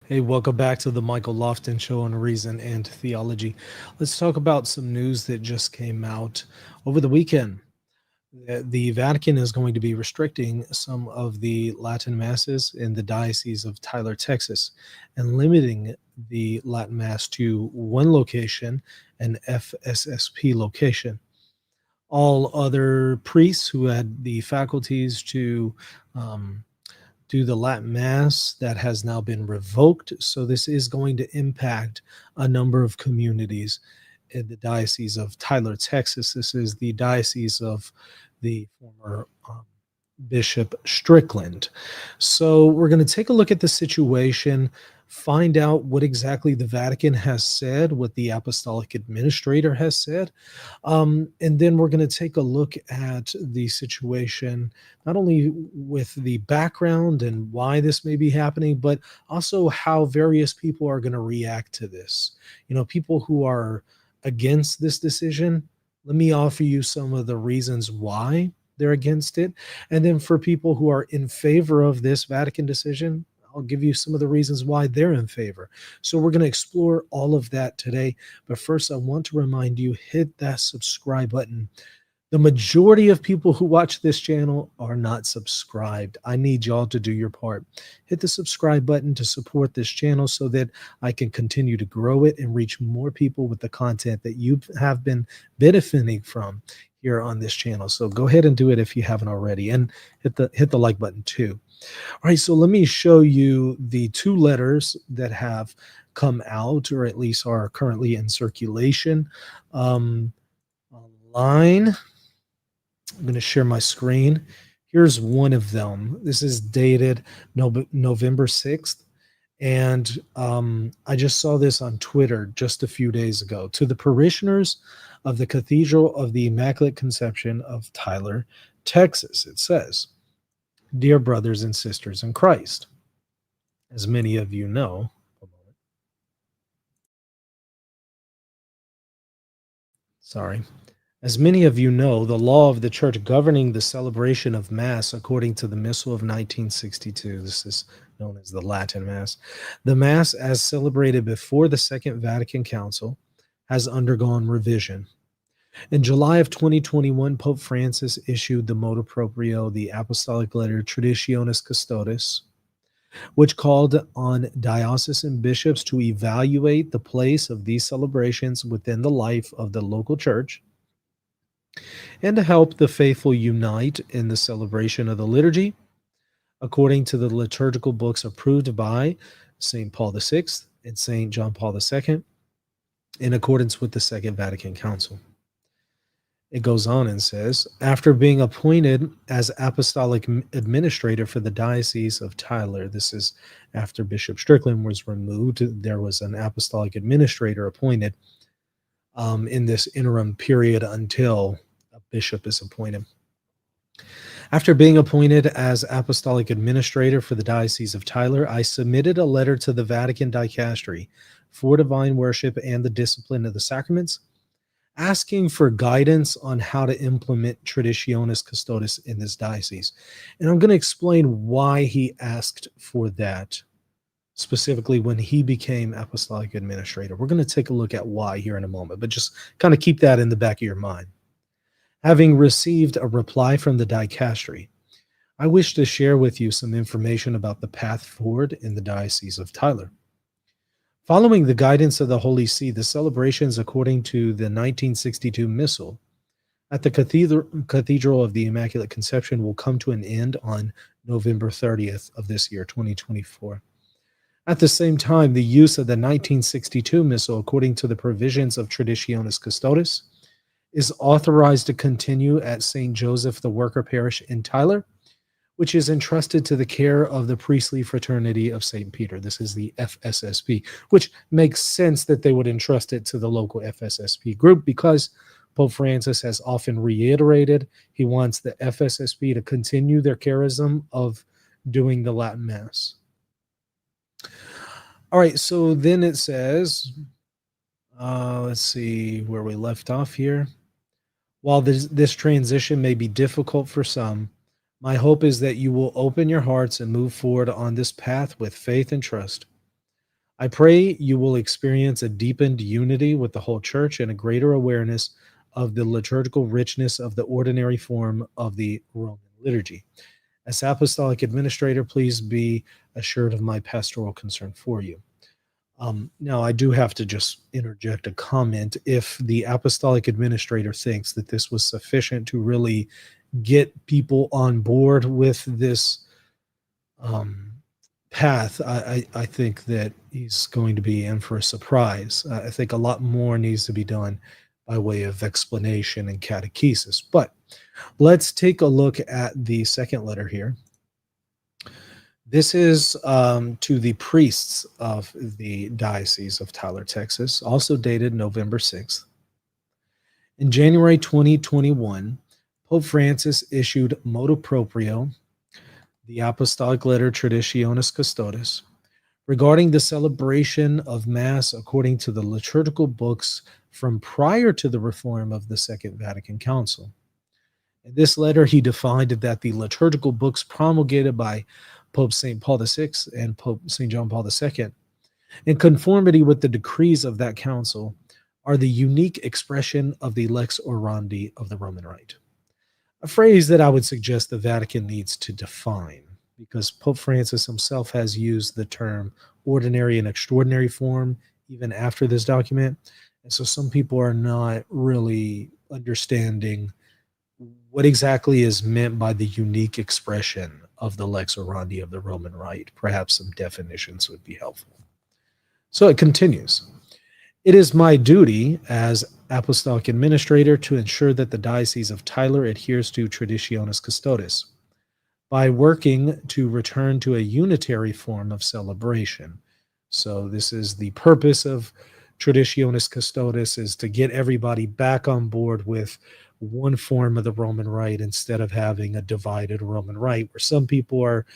Hey, welcome back to the Michael Lofton Show on Reason and Theology. Let's talk about some news that just came out over the weekend. The Vatican is going to be restricting some of the Latin masses in the Diocese of Tyler, Texas, and limiting the Latin Mass to one location, an FSSP location. All other priests who had the faculties to um, do the Latin Mass, that has now been revoked. So this is going to impact a number of communities in the Diocese of Tyler, Texas. This is the diocese of the former Bishop Strickland. So we're going to take a look at the situation, find out what exactly the Vatican has said, what the Apostolic Administrator has said, and then we're going to take a look at the situation, not only with the background and why this may be happening, but also how various people are going to react to this. People who are against this decision, let me offer you some of the reasons why they're against it. And then for people who are in favor of this Vatican decision, I'll give you some of the reasons why they're in favor. So we're going to explore all of that today. But first, I want to remind you, hit that subscribe button. The majority of people who watch this channel are not subscribed. I need y'all to do your part. Hit the subscribe button to support this channel so that I can continue to grow it and reach more people with the content that you have been benefiting from here on this channel. So go ahead and do it if you haven't already, and hit the like button too. All right, so let me show you the two letters that have come out, or at least are currently in circulation online. I'm going to share my screen. Here's one of them. This is dated November 6th. And I just saw this on Twitter just a few days ago. To the parishioners of the Cathedral of the Immaculate Conception of Tyler, Texas, it says, "Dear brothers and sisters in Christ, as many of you know," sorry. "As many of you know, the law of the Church governing the celebration of Mass according to the Missal of 1962, this is known as the Latin Mass, the Mass as celebrated before the Second Vatican Council, has undergone revision. In July of 2021, Pope Francis issued the motu proprio, the apostolic letter Traditionis Custodes, which called on diocesan bishops to evaluate the place of these celebrations within the life of the local church and to help the faithful unite in the celebration of the liturgy according to the liturgical books approved by St. Paul VI and St. John Paul II in accordance with the Second Vatican Council." It goes on and says, after being appointed as apostolic administrator for the Diocese of Tyler, this is after Bishop Strickland was removed, there was an apostolic administrator appointed in this interim period until a bishop is appointed. After being appointed as apostolic administrator for the Diocese of Tyler, I submitted a letter to the Vatican Dicastery for Divine Worship and the Discipline of the Sacraments, asking for guidance on how to implement Traditionis Custodes in this diocese. And I'm going to explain why he asked for that, specifically when he became apostolic administrator. We're going to take a look at why here in a moment, but just kind of keep that in the back of your mind. Having received a reply from the dicastery, I wish to share with you some information about the path forward in the Diocese of Tyler. Following the guidance of the Holy See, the celebrations according to the 1962 Missal at the Cathedral of the Immaculate Conception will come to an end on November 30th of this year, 2024. At the same time, the use of the 1962 Missal according to the provisions of Traditionis Custodes is authorized to continue at St. Joseph the Worker Parish in Tyler, which is entrusted to the care of the Priestly Fraternity of St. Peter. This is the FSSP, which makes sense that they would entrust it to the local FSSP group because Pope Francis has often reiterated he wants the FSSP to continue their charism of doing the Latin Mass. All right, so then it says, let's see where we left off here. While this transition may be difficult for some, my hope is that you will open your hearts and move forward on this path with faith and trust. I pray you will experience a deepened unity with the whole church and a greater awareness of the liturgical richness of the ordinary form of the Roman liturgy. As apostolic administrator, please be assured of my pastoral concern for you. Now, I do have to just interject a comment. If the apostolic administrator thinks that this was sufficient to really get people on board with this um, path, I think that he's going to be in for a surprise. I think a lot more needs to be done by way of explanation and catechesis. But let's take a look at the second letter here. This is to the priests of the Diocese of Tyler, Texas, also dated November 6th. In January 2021, Pope Francis issued motu proprio, the apostolic letter Traditionis Custodes, regarding the celebration of Mass according to the liturgical books from prior to the reform of the Second Vatican Council. In this letter, he defined that the liturgical books promulgated by Pope St. Paul VI and Pope St. John Paul II, in conformity with the decrees of that council, are the unique expression of the lex orandi of the Roman Rite. A phrase that I would suggest the Vatican needs to define, because Pope Francis himself has used the term ordinary and extraordinary form even after this document. And so some people are not really understanding what exactly is meant by the unique expression of the lex orandi of the Roman Rite. Perhaps some definitions would be helpful. So it continues. It is my duty as apostolic administrator to ensure that the Diocese of Tyler adheres to Traditionis Custodes by working to return to a unitary form of celebration. So this is the purpose of Traditionis Custodes, is to get everybody back on board with one form of the Roman Rite instead of having a divided Roman Rite where some people are,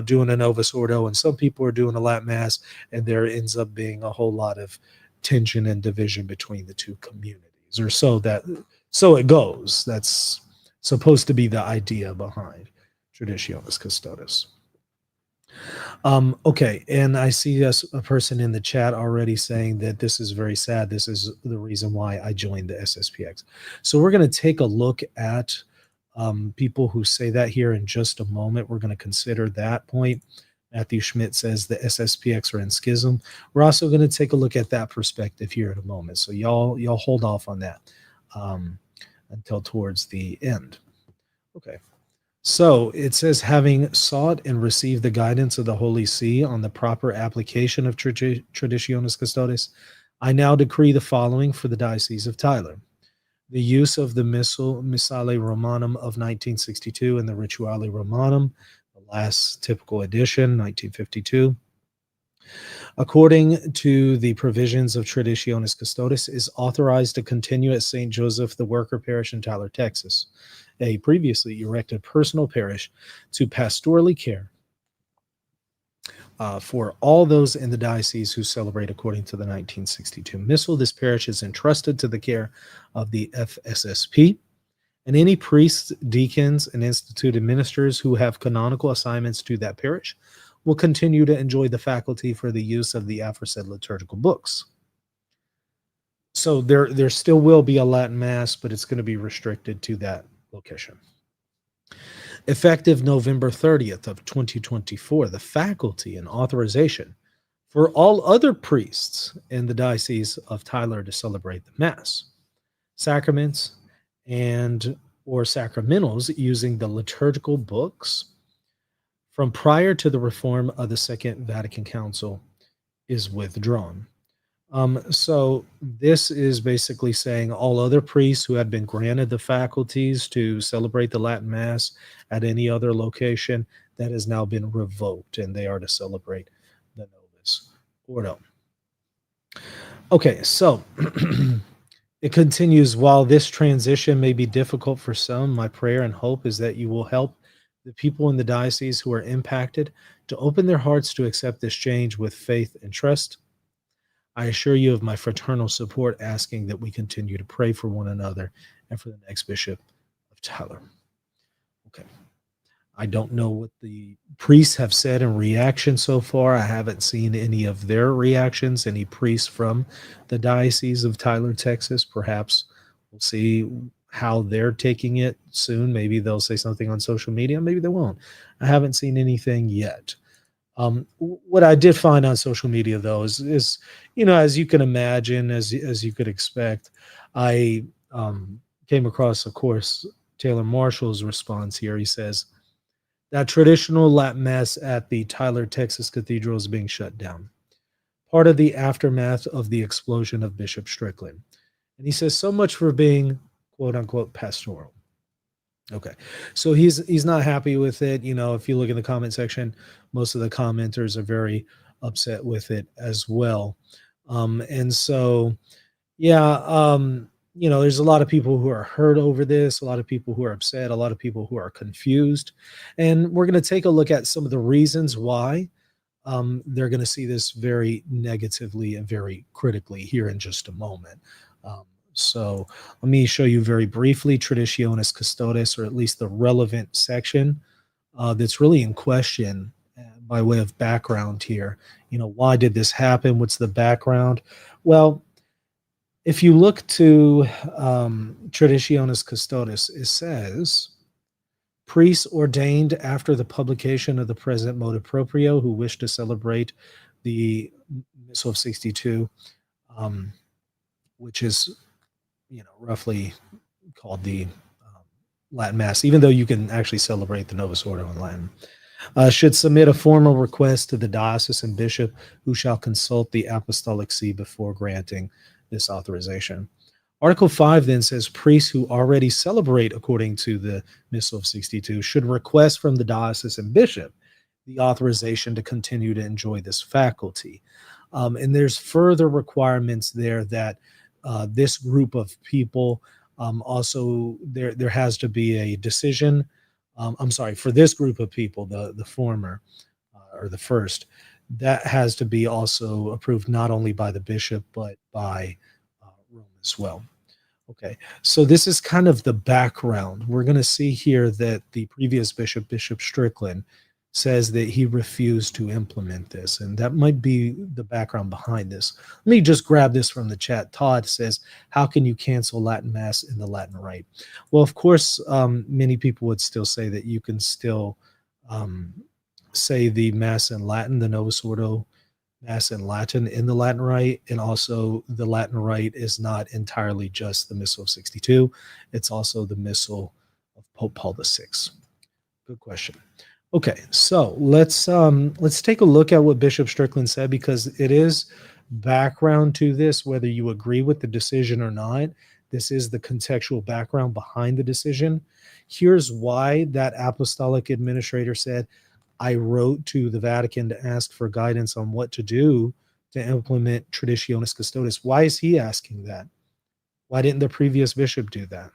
doing a Novus Ordo and some people are doing a Latin Mass, and there ends up being a whole lot of tension and division between the two communities, or so it goes. That's supposed to be the idea behind Traditionis Custodes. Okay, and I see a person in the chat already saying that this is very sad. This is the reason why I joined the SSPX. So we're going to take a look at people who say that here in just a moment. We're going to consider that point. Matthew Schmidt says the SSPX are in schism. We're also going to take a look at that perspective here in a moment. So y'all hold off on that until towards the end. Okay. So it says, having sought and received the guidance of the Holy See on the proper application of Traditionis Custodes, I now decree the following for the Diocese of Tyler. The use of the Missale Romanum of 1962 and the Rituale Romanum, the last typical edition, 1952, according to the provisions of Traditionis Custodes, is authorized to continue at St. Joseph the Worker Parish in Tyler, Texas, a previously erected personal parish, to pastorally care for all those in the diocese who celebrate according to the 1962 Missal. This parish is entrusted to the care of the FSSP, and any priests, deacons, and instituted ministers who have canonical assignments to that parish will continue to enjoy the faculty for the use of the aforesaid liturgical books. So there still will be a Latin Mass, but it's going to be restricted to that location. Effective November 30th of 2024, the faculty and authorization for all other priests in the Diocese of Tyler to celebrate the Mass, sacraments, and or sacramentals using the liturgical books from prior to the reform of the Second Vatican Council is withdrawn. So this is basically saying all other priests who had been granted the faculties to celebrate the Latin Mass at any other location, that has now been revoked, and they are to celebrate the Novus Ordo. Okay, so it continues. While this transition may be difficult for some, my prayer and hope is that you will help the people in the diocese who are impacted to open their hearts to accept this change with faith and trust. I assure you of my fraternal support, asking that we continue to pray for one another and for the next bishop of Tyler. Okay. I don't know what the priests have said in reaction so far. I haven't seen any of their reactions, any priests from the Diocese of Tyler, Texas. Perhaps we'll see how they're taking it soon. Maybe they'll say something on social media, maybe they won't. I haven't seen anything yet. What I did find on social media, though, is as you can imagine, as you could expect, I came across, of course, Taylor Marshall's response here. He says that traditional Latin Mass at the Tyler, Texas Cathedral is being shut down, part of the aftermath of the explosion of Bishop Strickland. And he says, so much for being quote unquote pastoral. Okay. So he's not happy with it. If you look in the comment section, most of the commenters are very upset with it as well. And so yeah, there's a lot of people who are hurt over this, a lot of people who are upset, a lot of people who are confused. And we're going to take a look at some of the reasons why they're going to see this very negatively and very critically here in just a moment. Um, so let me show you very briefly Traditionis Custodes, or at least the relevant section that's really in question by way of background here. Why did this happen? What's the background? Well, if you look to Traditionis Custodes, it says, priests ordained after the publication of the present motu proprio who wish to celebrate the Missal of 62, which is, roughly called the Latin Mass, even though you can actually celebrate the Novus Ordo in Latin, should submit a formal request to the diocesan bishop, who shall consult the apostolic see before granting this authorization. Article 5 then says priests who already celebrate according to the Missal of 62 should request from the diocesan bishop the authorization to continue to enjoy this faculty. And there's further requirements there that this group of people also, there has to be a decision. I'm sorry, for this group of people, the former or the first, that has to be also approved not only by the bishop, but by Rome as well. Okay, so this is kind of the background. We're going to see here that the previous bishop, Bishop Strickland, says that he refused to implement this, and that might be the background behind this. Let me just grab this from the chat. Todd says, how can you cancel Latin Mass in the Latin Rite? Well, of course, many people would still say that you can still say the Mass in Latin, the Novus Ordo Mass in Latin in the Latin Rite, and also the Latin Rite is not entirely just the Missal of 62. It's also the Missal of Pope Paul VI. Good question. Okay, so let's take a look at what Bishop Strickland said, because it is background to this, whether you agree with the decision or not. This is the contextual background behind the decision. Here's why that apostolic administrator said, I wrote to the Vatican to ask for guidance on what to do to implement Traditionis Custodes. Why is he asking that? Why didn't the previous bishop do that?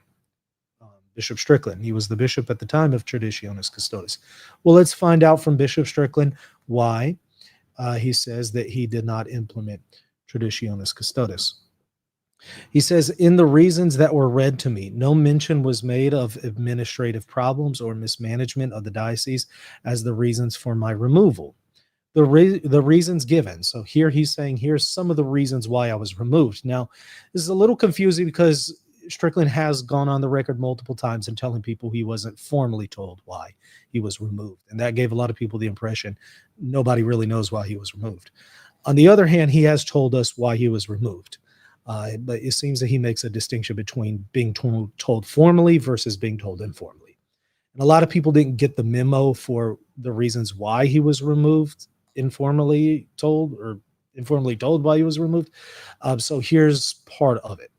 Bishop Strickland, he was the bishop at the time of Traditionis Custodes. Well, let's find out from Bishop Strickland why he says that he did not implement Traditionis Custodes. He says, in the reasons that were read to me, no mention was made of administrative problems or mismanagement of the diocese as the reasons for my removal. The reasons given. So here he's saying, here's some of the reasons why I was removed. Now, this is a little confusing because Strickland has gone on the record multiple times and telling people he wasn't formally told why he was removed. And that gave a lot of people the impression nobody really knows why he was removed. On the other hand, he has told us why he was removed. But it seems that he makes a distinction between being told formally versus being told informally. And a lot of people didn't get the memo for the reasons why he was removed, informally told why he was removed. So here's part of it.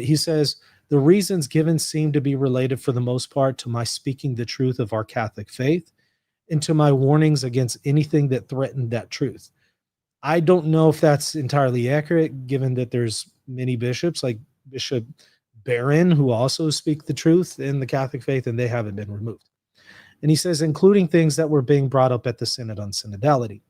He says, the reasons given seem to be related for the most part to my speaking the truth of our Catholic faith and to my warnings against anything that threatened that truth. I don't know if that's entirely accurate, given that there's many bishops like Bishop Barron who also speak the truth in the Catholic faith, and they haven't been removed. And he says, including things that were being brought up at the Synod on Synodality.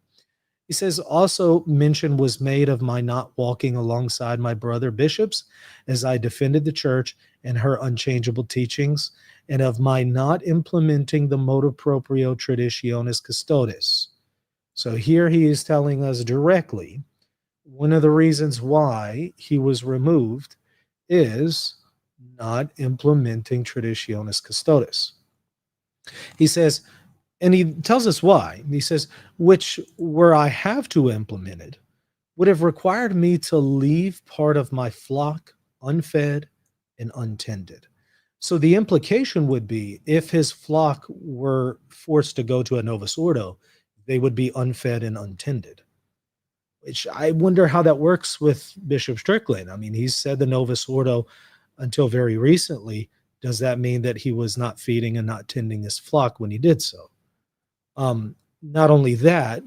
He says, also mention was made of my not walking alongside my brother bishops as I defended the church and her unchangeable teachings, and of my not implementing the motu proprio Traditionis Custodes. So here he is telling us directly one of the reasons why he was removed is not implementing Traditionis Custodes. He says, and he tells us why. He says, which were I have to implement it, would have required me to leave part of my flock unfed and untended. So the implication would be if his flock were forced to go to a Novus Ordo, they would be unfed and untended. Which I wonder how that works with Bishop Strickland. I mean, he's said the Novus Ordo until very recently. Does that mean that he was not feeding and not tending his flock when he did so? Not only that,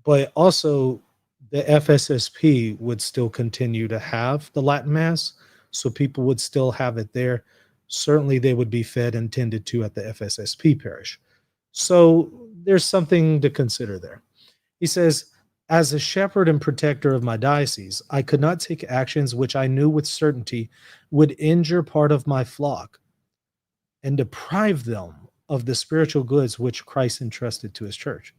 but also the FSSP would still continue to have the Latin Mass, so people would still have it there. Certainly, they would be fed and tended to at the FSSP parish. So there's something to consider there. He says, as a shepherd and protector of my diocese, I could not take actions which I knew with certainty would injure part of my flock and deprive them of the spiritual goods which Christ entrusted to his church.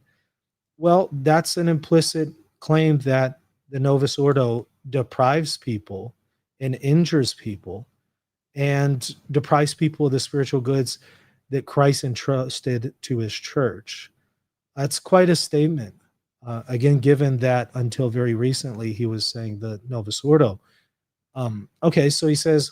Well, that's an implicit claim that the Novus Ordo deprives people and injures people and deprives people of the spiritual goods that Christ entrusted to his church. That's quite a statement. Again, given that until very recently he was saying the Novus Ordo. Okay, so he says,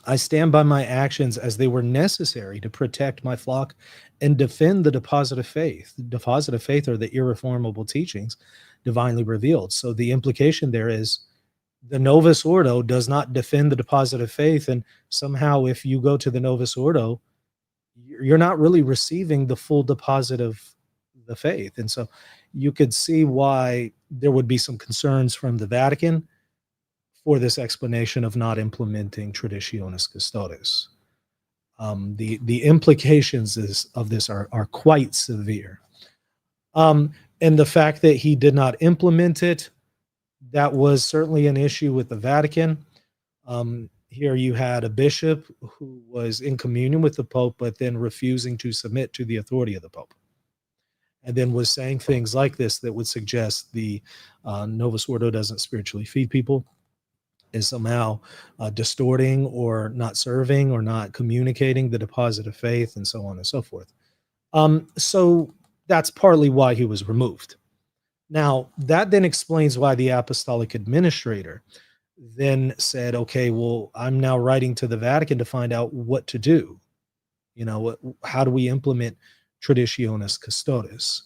I stand by my actions as they were necessary to protect my flock and defend the deposit of faith. The deposit of faith are the irreformable teachings divinely revealed. So the implication there is the Novus Ordo does not defend the deposit of faith. And somehow, if you go to the Novus Ordo, you're not really receiving the full deposit of the faith. And so you could see why there would be some concerns from the Vatican for this explanation of not implementing Traditionis Custodes. The implications of this are quite severe. And the fact that he did not implement it, that was certainly an issue with the Vatican. Here you had a bishop who was in communion with the Pope, but then refusing to submit to the authority of the Pope. And then was saying things like this that would suggest the Novus Ordo doesn't spiritually feed people, is somehow distorting or not serving or not communicating the deposit of faith, and so on and so forth. So that's partly why he was removed. Now, that then explains why the apostolic administrator then said, okay, well, I'm now writing to the Vatican to find out what to do. You know, how do we implement Traditionis Custodes?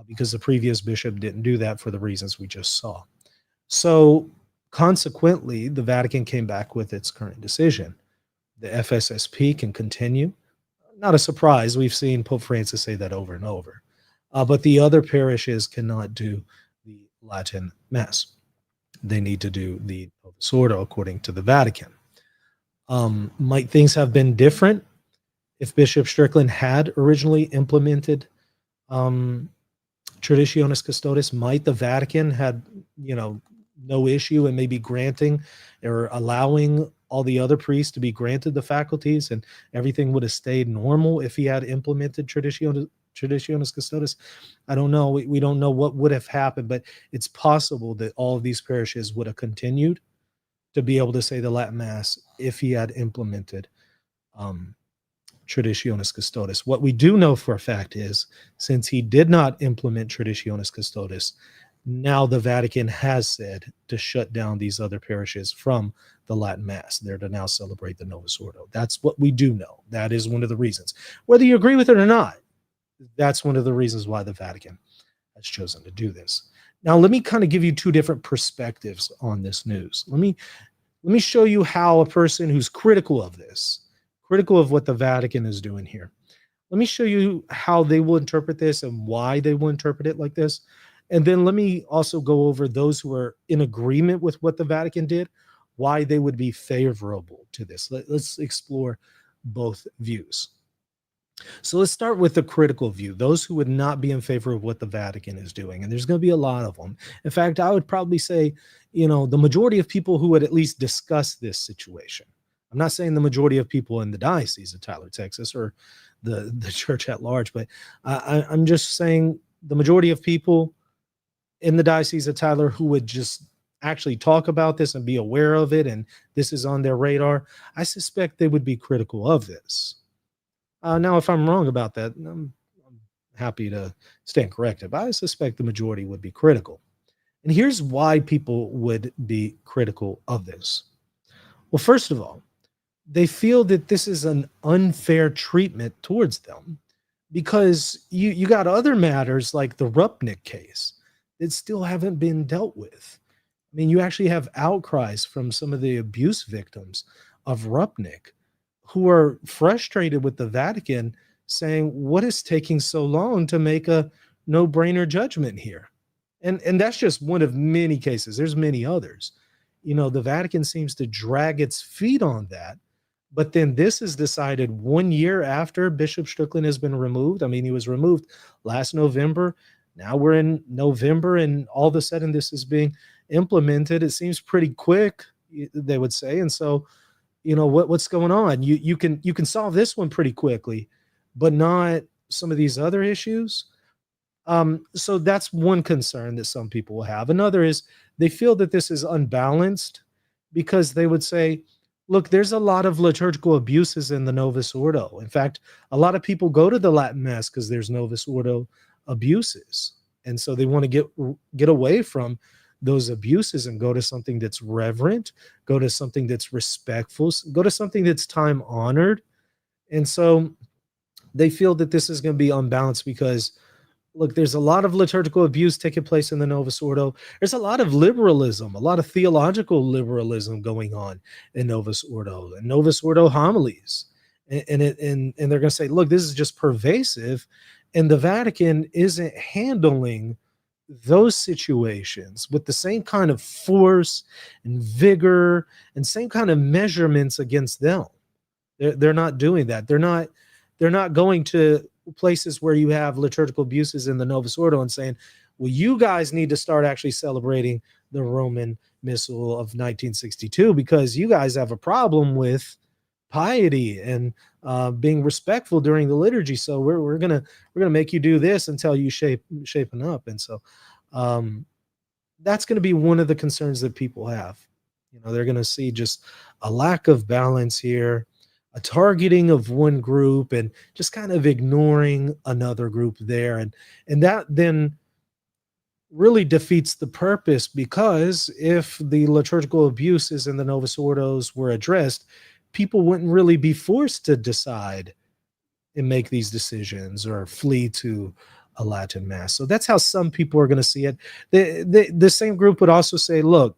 Because the previous bishop didn't do that for the reasons we just saw. So consequently, the Vatican came back with its current decision. The FSSP can continue. Not a surprise. We've seen Pope Francis say that over and over. But the other parishes cannot do the Latin Mass. They need to do the Novus Ordo according to the Vatican. Might things have been different if Bishop Strickland had originally implemented Traditionis Custodes? Might the Vatican had, no issue and maybe granting or allowing all the other priests to be granted the faculties, and everything would have stayed normal if he had implemented Traditionis Custodes? I don't know. We don't know what would have happened, but it's possible that all of these parishes would have continued to be able to say the Latin Mass if he had implemented Traditionis Custodes. What we do know for a fact is, since he did not implement Traditionis Custodes, now the Vatican has said to shut down these other parishes from the Latin Mass. They're to now celebrate the Novus Ordo. That's what we do know. That is one of the reasons. Whether you agree with it or not, that's one of the reasons why the Vatican has chosen to do this. Now, let me kind of give you two different perspectives on this news. Let me show you how a person who's critical of this, critical of what the Vatican is doing here, let me show you how they will interpret this and why they will interpret it like this. And then let me also go over those who are in agreement with what the Vatican did, why they would be favorable to this. Let's explore both views. So let's start with the critical view, those who would not be in favor of what the Vatican is doing. And there's going to be a lot of them. In fact, I would probably say, the majority of people who would at least discuss this situation. I'm not saying the majority of people in the diocese of Tyler, Texas, or the church at large, but I'm just saying the majority of people in the diocese of Tyler who would just actually talk about this and be aware of it, and this is on their radar, I suspect they would be critical of this. Now, if I'm wrong about that, I'm happy to stand corrected, but I suspect the majority would be critical. And here's why people would be critical of this. Well, first of all, they feel that this is an unfair treatment towards them because you got other matters like the Rupnik case that still haven't been dealt with. I mean, you actually have outcries from some of the abuse victims of Rupnik who are frustrated with the Vatican saying, what is taking so long to make a no-brainer judgment here? And that's just one of many cases. There's many others. The Vatican seems to drag its feet on that. But then this is decided 1 year after Bishop Strickland has been removed. I mean, he was removed last November. Now we're in November, and all of a sudden this is being implemented. It seems pretty quick, they would say. And so, what's going on? You can solve this one pretty quickly, but not some of these other issues. So that's one concern that some people will have. Another is they feel that this is unbalanced because they would say, look, there's a lot of liturgical abuses in the Novus Ordo. In fact, a lot of people go to the Latin Mass because there's Novus Ordo abuses. And so they want to get away from those abuses and go to something that's reverent, go to something that's respectful, go to something that's time honored. And so they feel that this is going to be unbalanced because look, there's a lot of liturgical abuse taking place in the Novus Ordo. There's a lot of liberalism, a lot of theological liberalism going on in Novus Ordo and Novus Ordo homilies. And they're going to say, look, this is just pervasive. And the Vatican isn't handling those situations with the same kind of force and vigor and same kind of measurements against them. They're not doing that. They're not going to places where you have liturgical abuses in the Novus Ordo and saying, well, you guys need to start actually celebrating the Roman Missal of 1962 because you guys have a problem with piety and being respectful during the liturgy. So we're gonna make you do this until you shapen up. And so that's going to be one of the concerns that people have. They're going to see just a lack of balance here, a targeting of one group and just kind of ignoring another group there. And that then really defeats the purpose, because if the liturgical abuses in the Novus Ordos were addressed, people wouldn't really be forced to decide and make these decisions or flee to a Latin Mass. So that's how some people are going to see it. The same group would also say, look,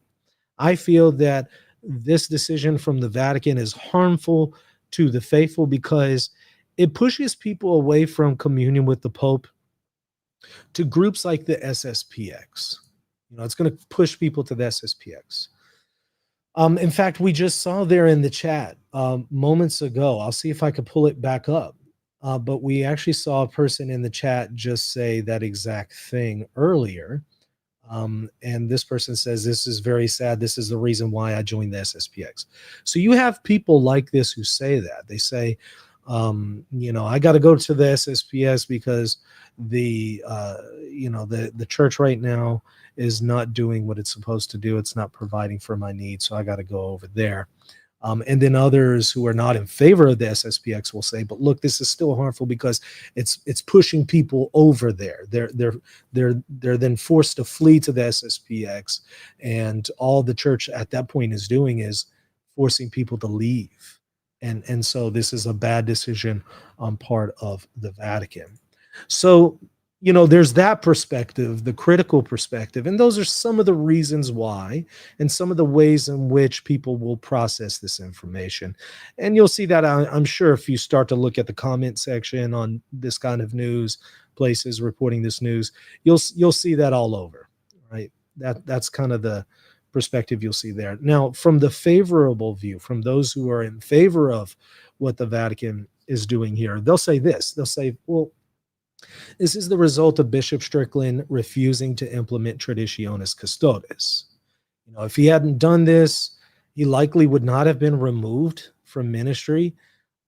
I feel that this decision from the Vatican is harmful to the faithful because it pushes people away from communion with the Pope to groups like the SSPX. It's going to push people to the SSPX. In fact, we just saw there in the chat moments ago, I'll see if I could pull it back up, but we actually saw a person in the chat just say that exact thing earlier. And this person says, this is very sad. This is the reason why I joined the SSPX. So you have people like this who say that. They say, I got to go to the SSPX because the church right now is not doing what it's supposed to do. It's not providing for my needs. So I got to go over there. And then others who are not in favor of the SSPX will say, but look, this is still harmful because it's pushing people over there. They're then forced to flee to the SSPX, and all the church at that point is doing is forcing people to leave. And so this is a bad decision on part of the Vatican. So there's that perspective, the critical perspective, and those are some of the reasons why and some of the ways in which people will process this information. And you'll see that, I'm sure, if you start to look at the comment section on this kind of news, places reporting this news, you'll see that all over, right? That's kind of the perspective you'll see there. Now, from the favorable view, from those who are in favor of what the Vatican is doing here, they'll say this. They'll say, well, this is the result of Bishop Strickland refusing to implement Traditionis Custodes. If he hadn't done this, he likely would not have been removed from ministry.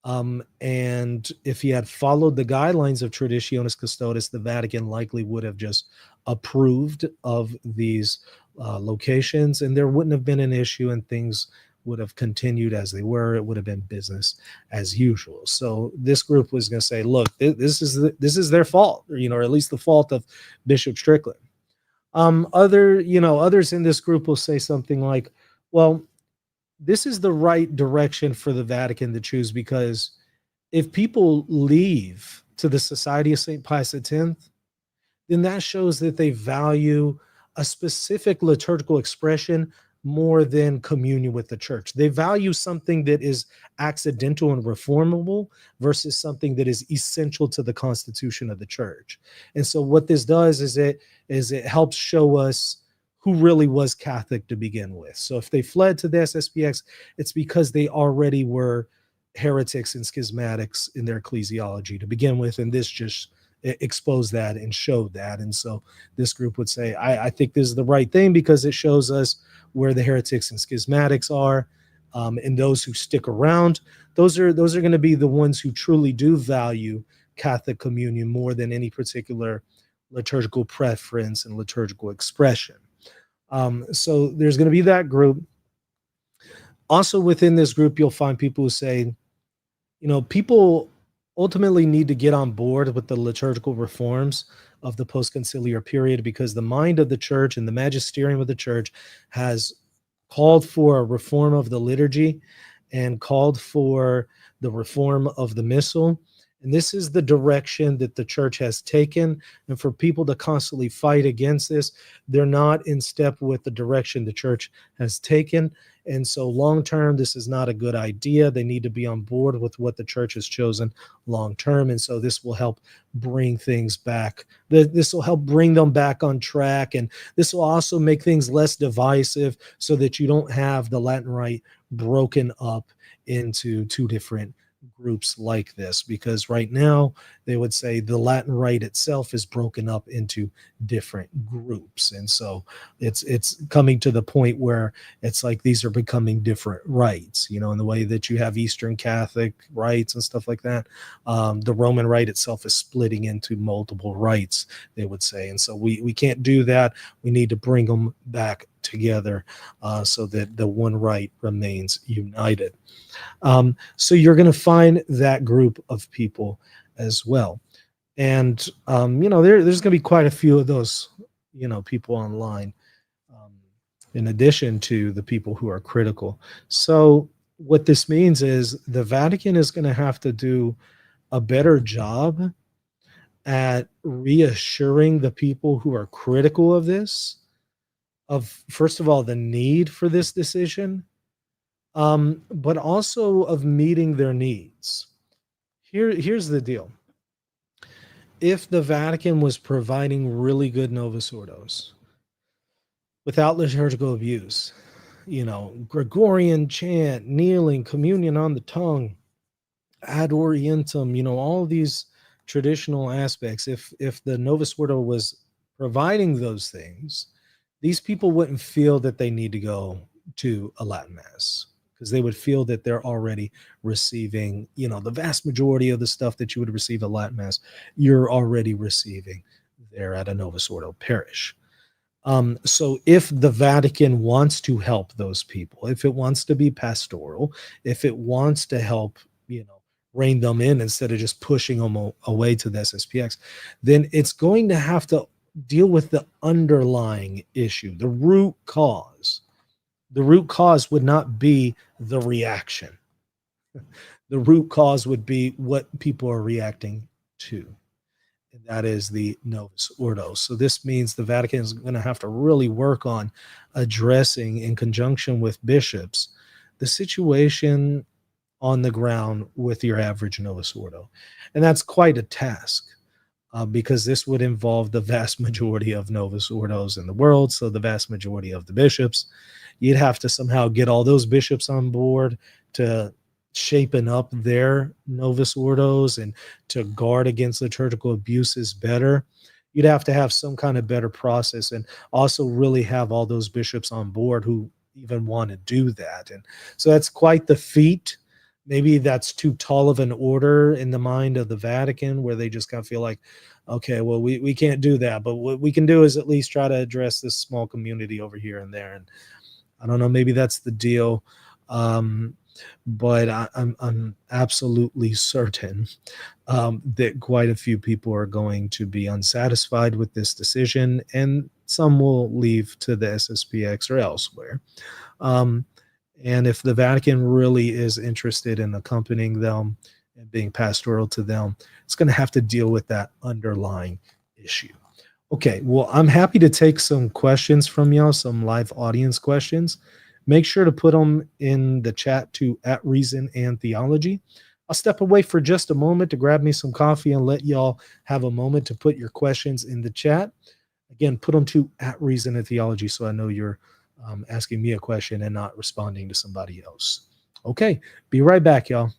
And if he had followed the guidelines of Traditionis Custodes, the Vatican likely would have just approved of these locations, and there wouldn't have been an issue, and things would have continued as they were. It would have been business as usual. So this group was going to say, "Look, this is their fault, or at least the fault of Bishop Strickland." Others in this group will say something like, "Well, this is the right direction for the Vatican to choose, because if people leave to the Society of St. Pius X, then that shows that they value a specific liturgical expression more than communion with the church. They value something that is accidental and reformable versus something that is essential to the constitution of the church." And so what this does is it helps show us who really was Catholic to begin with. So if they fled to the SSPX, it's because they already were heretics and schismatics in their ecclesiology to begin with, and this just exposed that and showed that. And so this group would say, I think this is the right thing, because it shows us where the heretics and schismatics are, and those who stick around, those are going to be the ones who truly do value Catholic communion more than any particular liturgical preference and liturgical expression. So there's going to be that group. Also within this group, you'll find people who say, people ultimately need to get on board with the liturgical reforms of the post-conciliar period, because the mind of the church and the magisterium of the church has called for a reform of the liturgy and called for the reform of the missal. And this is the direction that the church has taken. And for people to constantly fight against this, they're not in step with the direction the church has taken. And so long term, this is not a good idea. They need to be on board with what the church has chosen long term. And so this will help bring things back. This will help bring them back on track. And this will also make things less divisive, so that you don't have the Latin Rite broken up into two different groups like this, because right now they would say the Latin Rite itself is broken up into different groups. And so it's coming to the point where it's like these are becoming different rites, in the way that you have Eastern Catholic rites and stuff like that. The Roman Rite itself is splitting into multiple rites, they would say. And so we can't do that. We need to bring them back together, so that the one rite remains united. So you're going to find that group of people as well. And, there's going to be quite a few of those, people online, in addition to the people who are critical. So what this means is the Vatican is going to have to do a better job at reassuring the people who are critical of this, of, first of all, the need for this decision, but also of meeting their needs. Here's the deal. If the Vatican was providing really good Novus Ordos without liturgical abuse, Gregorian chant, kneeling, communion on the tongue, ad orientem, all these traditional aspects, if the Novus Ordo was providing those things, these people wouldn't feel that they need to go to a Latin Mass, because they would feel that they're already receiving, the vast majority of the stuff that you would receive at Latin Mass, you're already receiving there at a Novus Ordo parish. So if the Vatican wants to help those people, if it wants to be pastoral, if it wants to help, rein them in instead of just pushing them away to the SSPX, then it's going to have to deal with the underlying issue, the root cause. The root cause would not be the reaction. The root cause would be what people are reacting to. And that is the Novus Ordo. So this means the Vatican is going to have to really work on addressing, in conjunction with bishops, the situation on the ground with your average Novus Ordo. And that's quite a task. Because this would involve the vast majority of Novus Ordos in the world, so the vast majority of the bishops. You'd have to somehow get all those bishops on board to shaping up their Novus Ordos and to guard against liturgical abuses better. You'd have to have some kind of better process, and also really have all those bishops on board who even want to do that. And so that's quite the feat. Maybe that's too tall of an order in the mind of the Vatican, where they just kind of feel like, okay, well, we can't do that, but what we can do is at least try to address this small community over here and there. And I don't know, maybe that's the deal. Um, but I'm absolutely certain that quite a few people are going to be unsatisfied with this decision, and some will leave to the SSPX or elsewhere. Um, and if the Vatican really is interested in accompanying them and being pastoral to them, it's going to have to deal with that underlying issue. Okay, well, I'm happy to take some questions from y'all, some live audience questions. Make sure to put them in the chat to at Reason and Theology. I'll step away for just a moment to grab me some coffee and let y'all have a moment to put your questions in the chat. Again, put them to at Reason and Theology so I know you're asking me a question and not responding to somebody else. Okay, be right back, y'all.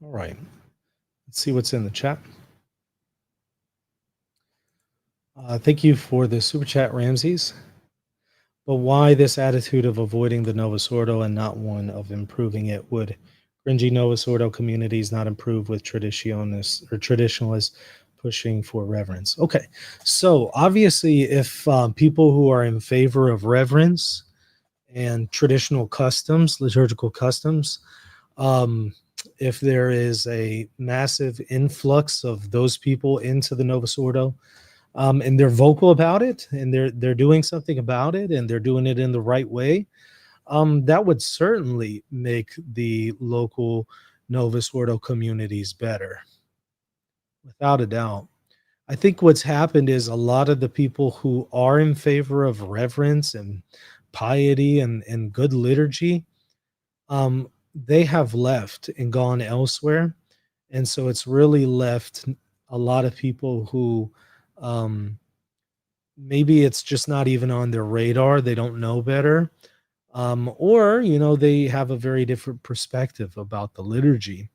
All right, let's see what's in the chat. Thank you for the super chat, Ramses. But why this attitude of avoiding the Novus Ordo and not one of improving it? Would cringy Novus Ordo communities not improve with traditionists or traditionalists pushing for reverence? Okay, so obviously, if people who are in favor of reverence and traditional customs, liturgical customs, um, if there is a massive influx of those people into the Novus Ordo, and they're vocal about it, and they're doing something about it, and they're doing it in the right way, that would certainly make the local Novus Ordo communities better, without a doubt. I think what's happened is a lot of the people who are in favor of reverence and piety and good liturgy, they have left and gone elsewhere, and so it's really left a lot of people who um, maybe it's just not even on their radar. They don't know better. Or, they have a very different perspective about the liturgy.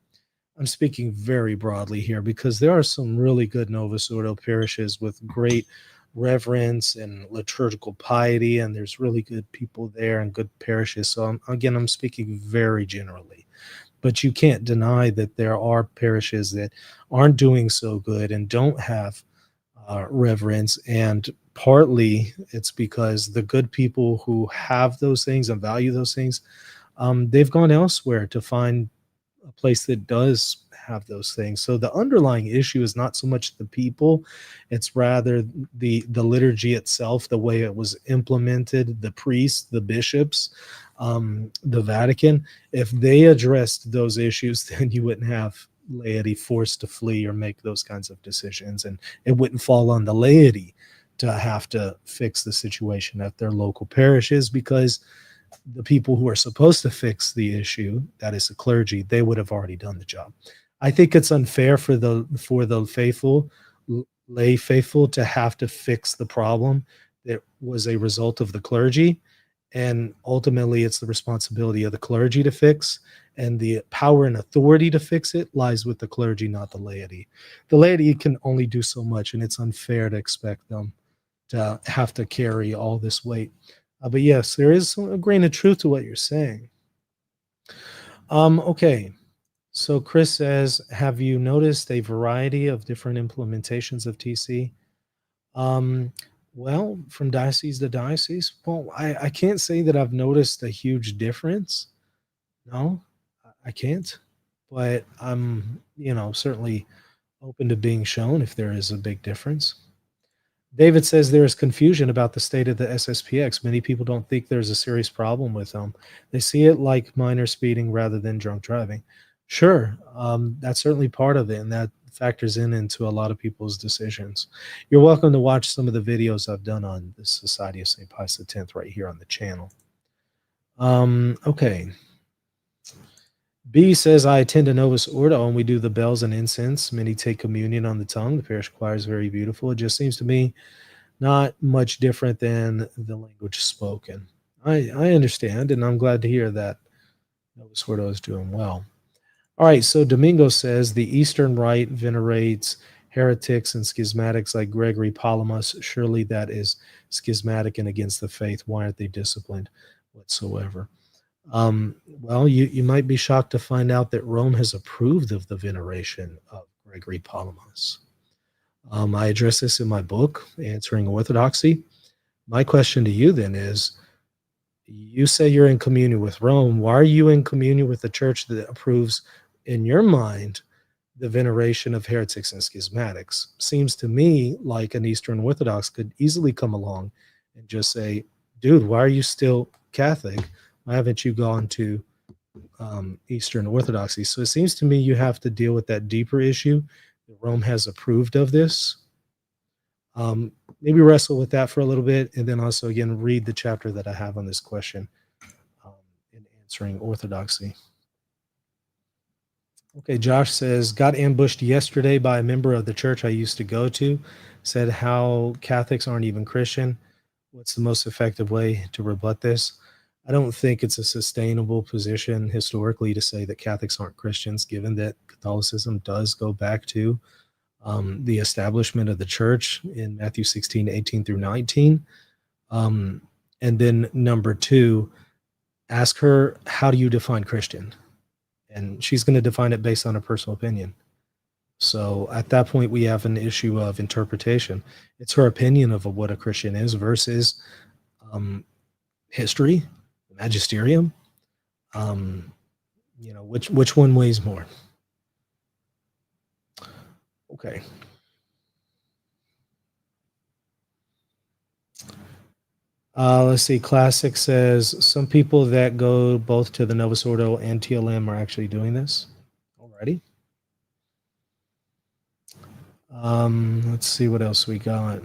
I'm speaking very broadly here because there are some really good Novus Ordo parishes with great reverence and liturgical piety, and there's really good people there and good parishes. So, I'm speaking very generally. But you can't deny that there are parishes that aren't doing so good and don't have reverence. And partly it's because the good people who have those things and value those things, they've gone elsewhere to find a place that does have those things. So the underlying issue is not so much the people, it's rather the liturgy itself, the way it was implemented, the priests, the bishops, the Vatican. If they addressed those issues, then you wouldn't have laity forced to flee or make those kinds of decisions, and it wouldn't fall on the laity to have to fix the situation at their local parishes, because the people who are supposed to fix the issue, that is the clergy, they would have already done the job. I think it's unfair for the faithful, lay faithful, to have to fix the problem that was a result of the clergy, and ultimately it's the responsibility of the clergy to fix, and the power and authority to fix it lies with the clergy, not the laity. The laity can only do so much, and it's unfair to expect them to have to carry all this weight. But yes, there is a grain of truth to what you're saying. Okay. So Chris says, have you noticed a variety of different implementations of TC? Um, well, from diocese to diocese, well, I can't say that I've noticed a huge difference. No, I can't. But I'm, certainly open to being shown if there is a big difference. David says there is confusion about the state of the SSPX. Many people don't think there's a serious problem with them. They see it like minor speeding rather than drunk driving. Sure, that's certainly part of it, and that factors into a lot of people's decisions. You're welcome to watch some of the videos I've done on the Society of St. Pius X right here on the channel. Okay. B says, I attend a Novus Ordo and we do the bells and incense. Many take communion on the tongue. The parish choir is very beautiful. It just seems to me not much different than the language spoken. I understand, and I'm glad to hear that Novus Ordo is doing well. All right, so Domingo says the Eastern Rite venerates heretics and schismatics like Gregory Palamas. Surely that is schismatic and against the faith. Why aren't they disciplined whatsoever? Well, you might be shocked to find out that Rome has approved of the veneration of Gregory Palamas. I address this in my book, Answering Orthodoxy. My question to you then is, you say you're in communion with Rome. Why are you in communion with a church that approves, in your mind, the veneration of heretics and schismatics? Seems to me like an Eastern Orthodox could easily come along and just say, dude, why are you still Catholic? Why haven't you gone to Eastern Orthodoxy? So it seems to me you have to deal with that deeper issue. Rome has approved of this. Maybe wrestle with that for a little bit, and then also again read the chapter that I have on this question in Answering Orthodoxy. Okay, Josh says, got ambushed yesterday by a member of the church I used to go to. Said how Catholics aren't even Christian. What's the most effective way to rebut this? I don't think it's a sustainable position historically to say that Catholics aren't Christians, given that Catholicism does go back to the establishment of the church in Matthew 16, 18 through 19. And then number two, ask her, how do you define Christian? And she's going to define it based on her personal opinion. So at that point, we have an issue of interpretation. It's her opinion of what a Christian is versus history, magisterium. Which one weighs more? Okay. Let's see. Classic says some people that go both to the Novus Ordo and TLM are actually doing this. Alrighty. Let's see what else we got.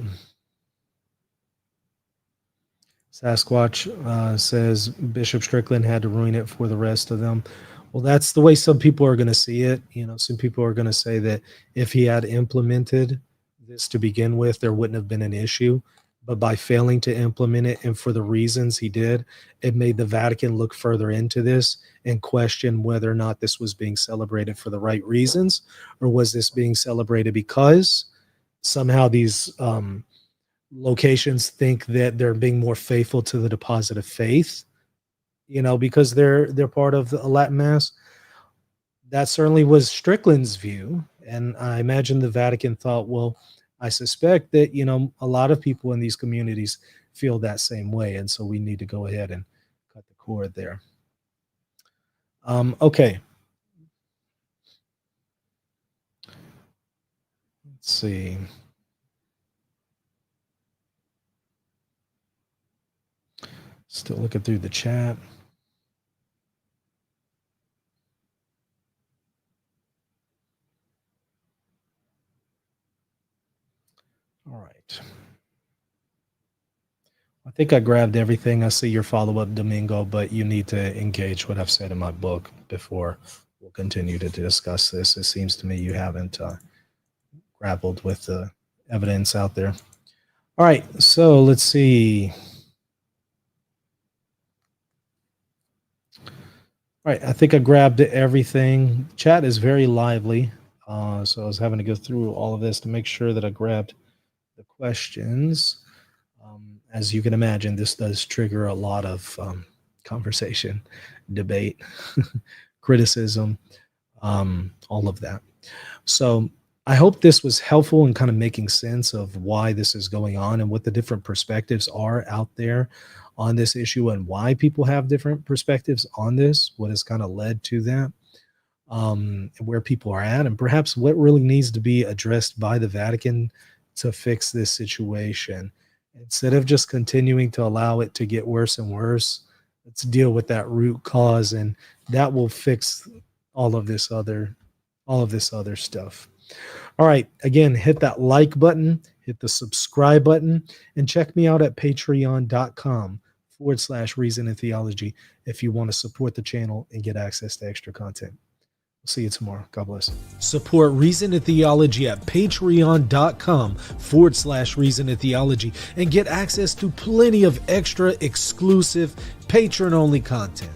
Sasquatch says Bishop Strickland had to ruin it for the rest of them. Well, that's the way some people are going to see it. Some people are going to say that if he had implemented this to begin with, there wouldn't have been an issue. But by failing to implement it, and for the reasons he did, it made the Vatican look further into this and question whether or not this was being celebrated for the right reasons, or was this being celebrated because somehow these locations think that they're being more faithful to the deposit of faith, because they're part of the Latin Mass. That certainly was Strickland's view, and I imagine the Vatican thought, well, I suspect that a lot of people in these communities feel that same way, and so we need to go ahead and cut the cord there. Okay. Let's see. Still looking through the chat. think I grabbed everything. I see your follow-up, Domingo, but you need to engage what I've said in my book before we'll continue to discuss this. It seems to me you haven't grappled with the evidence out there. All right, so let's see. All right, I think I grabbed everything. Chat is very lively, so I was having to go through all of this to make sure that I grabbed the questions. As you can imagine, this does trigger a lot of conversation, debate, criticism, all of that. So I hope this was helpful in kind of making sense of why this is going on and what the different perspectives are out there on this issue and why people have different perspectives on this, what has kind of led to that, where people are at, and perhaps what really needs to be addressed by the Vatican to fix this situation. Instead of just continuing to allow it to get worse and worse, let's deal with that root cause, and that will fix all of this other stuff. All right, again, hit that like button, hit the subscribe button, and check me out at patreon.com/Reason and Theology if you want to support the channel and get access to extra content. We'll see you tomorrow. God bless. Support Reason and Theology at patreon.com/Reason and Theology and get access to plenty of extra exclusive patron-only content.